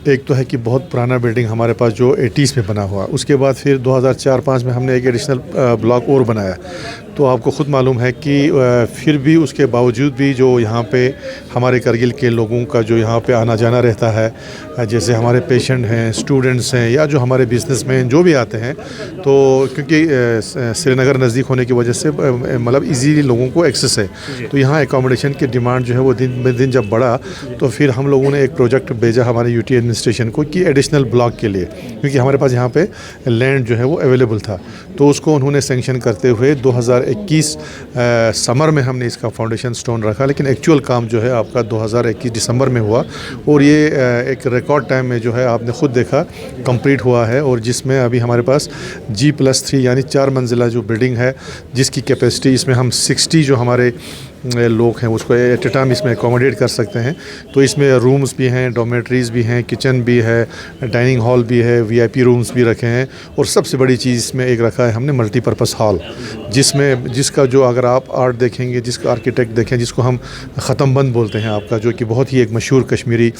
एक तो है कि बहुत पुराना बिल्डिंग हमारे पास जो 80s में बना हुआ, उसके बाद फिर 2004-05 में हमने एक एडिशनल ब्लॉक और बनाया। तो आपको ख़ुद मालूम है कि फिर भी उसके बावजूद भी जो यहाँ पे हमारे करगिल के लोगों का जो यहाँ पे आना जाना रहता है, जैसे हमारे पेशेंट हैं, स्टूडेंट्स हैं, या जो हमारे बिजनेसमैन जो भी आते हैं, तो क्योंकि श्रीनगर नज़दीक होने की वजह से मतलब इजीली लोगों को एक्सेस है, तो यहाँ एकोमोडेशन की डिमांड जो है वो दिन ब दिन जब बढ़ा, तो फिर हम लोगों ने एक प्रोजेक्ट भेजा हमारे यूटी एडमिनिस्ट्रेशन को कि एडिशनल ब्लॉक के लिए, क्योंकि हमारे पास यहाँ पे लैंड जो है वो अवेलेबल था, तो उसको उन्होंने सेंक्शन करते हुए 2021 समर में हमने इसका फाउंडेशन स्टोन रखा, लेकिन एक्चुअल काम जो है आपका 2021 दिसंबर में हुआ, और ये एक रिकॉर्ड टाइम में जो है आपने ख़ुद देखा कंप्लीट हुआ है, और जिसमें अभी हमारे पास G+3 यानी 4 मंजिला जो बिल्डिंग है, जिसकी कैपेसिटी इसमें हम 60 जो हमारे लोग हैं उसको एट ए टाइम इसमें एकोमोडेट कर सकते हैं। तो इसमें रूम्स भी हैं, डॉर्मेटरीज़ भी हैं, किचन भी है, डाइनिंग हॉल भी है, VIP रूम्स भी रखे हैं, और सबसे बड़ी चीज़ इसमें एक रखा है हमने मल्टीपर्पज़ हॉल, जिसका जो अगर आप आर्ट देखेंगे, जिसका आर्किटेक्ट देखें, जिसको हम ख़त्मबंद बोलते हैं आपका, जो कि बहुत ही एक मशहूर कश्मीरी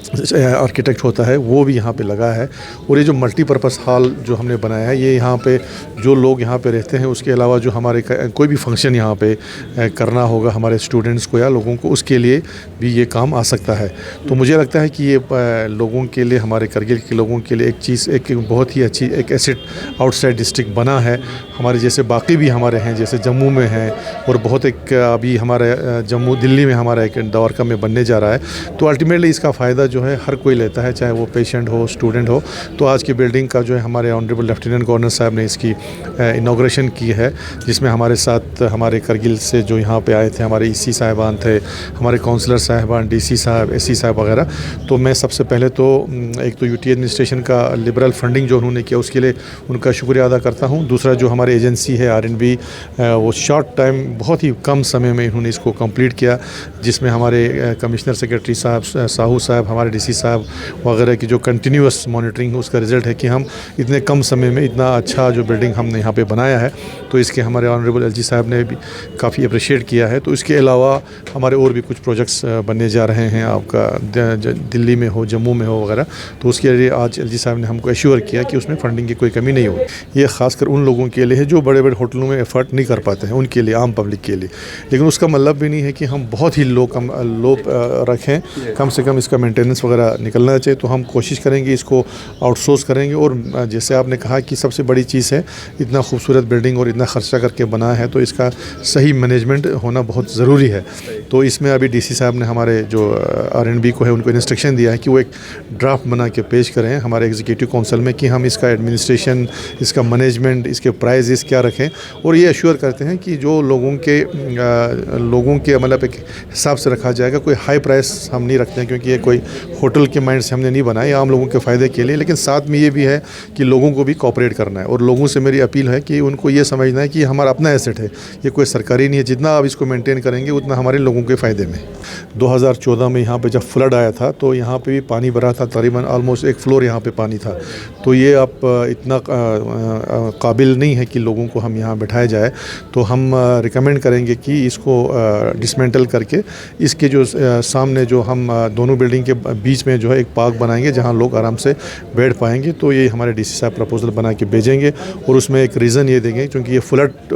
आर्किटेक्ट होता है, वो भी यहाँ पे लगा है। और ये जो मल्टीपर्पज़ हॉल जो हमने बनाया है, ये यहाँ पे जो लोग यहाँ पे रहते हैं, उसके अलावा जो हमारे कोई भी फंक्शन यहाँ पे करना होगा हमारे स्टूडेंट्स को या लोगों को, उसके लिए भी ये काम आ सकता है। तो मुझे लगता है कि ये लोगों के लिए, हमारे करगिल के लोगों के लिए एक चीज़, एक बहुत ही अच्छी एक एसेट आउटसाइड डिस्ट्रिक्ट बना है। हमारे जैसे बाकी भी हमारे हैं, जैसे जम्मू में हैं, और बहुत एक अभी हमारे जम्मू दिल्ली में हमारा एक द्वारका में बनने जा रहा है। तो अल्टीमेटली इसका फ़ायदा जो है हर कोई लेता है, चाहे वो पेशेंट हो, स्टूडेंट हो। तो आज की बिल्डिंग का जो है हमारे ऑनरेबल लेफ्टिनेंट गवर्नर साहब ने इसकी इनॉग्रेशन की है, जिसमें हमारे साथ हमारे करगिल से जो यहाँ पे आए थे हमारे EC साहिबान थे, हमारे काउंसलर साहिबान, DC साहब, SC साहब वगैरह। तो मैं सबसे पहले तो एक तो यूटी एडमिनिस्ट्रेशन का लिबरल फंडिंग जो उन्होंने किया उसके लिए उनका शुक्रिया अदा करता हूँ। दूसरा जो हमारी एजेंसी है RNB, वो शॉर्ट टाइम, बहुत ही कम समय में इन्होंने इसको कंप्लीट किया, जिसमें हमारे कमिश्नर सेक्रेटरी साहब, साहू साहब, हमारे DC साहब वगैरह की जो कंटिन्यूस मॉनिटरिंग, उसका रिज़ल्ट है कि हम इतने कम समय में इतना अच्छा जो बिल्डिंग हमने यहाँ पे बनाया है। तो इसके हमारे ऑनरेबल LG साहब ने भी काफ़ी अप्रिशिएट किया है। तो इसके अलावा हमारे और भी कुछ प्रोजेक्ट्स बनने जा रहे हैं, आपका दिल्ली में हो, जम्मू में हो वगैरह। तो उसके लिए आज LG साहब ने हमको एश्योर किया कि उसमें फ़ंडिंग की कोई कमी नहीं होगी। ये ख़ासकर उन लोगों के लिए है जो बड़े बड़े होटलों में एफर्ट नहीं कर पाते हैं, उनके लिए, आम पब्लिक के लिए। लेकिन उसका मतलब भी नहीं है कि हम बहुत ही लो रखें, कम से कम इसका मेंटेनेंस वगैरह निकलना चाहिए। तो हम कोशिश करेंगे इसको आउटसोर्स करेंगे। और जैसे आपने कहा कि सबसे बड़ी चीज़ है, इतना खूबसूरत बिल्डिंग और इतना खर्चा करके बना है, तो इसका सही मैनेजमेंट होना बहुत ज़रूरी है। तो इसमें अभी DC साहब ने हमारे जो RNB को है उनको इंस्ट्रक्शन दिया है कि वो एक ड्राफ्ट बना के पेश करें हमारे एग्जीक्यूटिव काउंसिल में, कि हम इसका एडमिनिस्ट्रेशन, इसका मैनेजमेंट, इसके प्राइजेस क्या रखें, और ये एश्योर करते हैं कि जो लोगों के मतलब एक हिसाब से रखा जाएगा। कोई हाई प्राइस हम नहीं रखते हैं, क्योंकि ये कोई होटल के माइंड से हमने नहीं बनाया, आम लोगों के फ़ायदे के लिए। लेकिन साथ में ये भी है कि लोगों को भी कोऑपरेट करना है, और लोगों से मेरी अपील है कि उनको ये समझना है कि हमारा अपना एसेट है, ये कोई सरकारी नहीं है। जितना आप इसको मेंटेन करेंगे उतना हमारे लोगों के फ़ायदे में। 2014 में यहाँ पे जब फ्लड आया था, तो यहाँ पे भी पानी भरा था, तकरीबन ऑलमोस्ट 1 फ्लोर यहाँ पे पानी था। तो ये आप इतना काबिल नहीं है कि लोगों को हम यहाँ बिठाया जाए। तो हम रिकमेंड करेंगे कि इसको डिसमेंटल करके इसके जो सामने जो हम दोनों बिल्डिंग के बीच में जो है एक पार्क बनाएंगे, जहाँ लोग आराम से बैठ पाएंगे। तो ये हमारे DC साहब प्रपोजल बना के भेजेंगे, और उसमें एक रीज़न ये देंगे क्योंकि ये फ्लड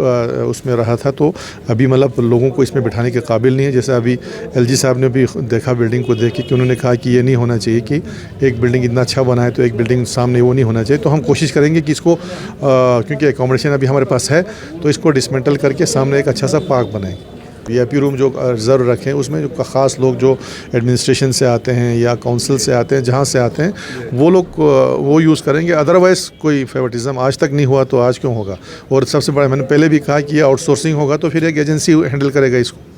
उसमें रहा था, तो अभी मतलब लोगों को इसमें बिठाने के काबिल नहीं है। जैसे अभी LG साहब ने भी देखा बिल्डिंग को देख के कि उन्होंने कहा कि ये नहीं होना चाहिए कि एक बिल्डिंग इतना अच्छा बना है तो एक बिल्डिंग सामने वो नहीं होना चाहिए। तो हम कोशिश करेंगे कि इसको क्योंकि एकोमोडेशन अभी हमारे पास है, तो इसको डिसमेंटल करके सामने एक अच्छा सा पार्क बनाएंगे। VIP रूम जो रिज़र्व रखें, उसमें जो ख़ास लोग जो एडमिनिस्ट्रेशन से आते हैं या काउंसिल से आते हैं, जहाँ से आते हैं, वो लोग वो यूज़ करेंगे। अदरवाइज़ कोई फेवरेटिज़म आज तक नहीं हुआ, तो आज क्यों होगा। और सबसे बड़ा, मैंने पहले भी कहा कि ये आउटसोर्सिंग होगा तो फिर एक एजेंसी हैंडल करेगा इसको।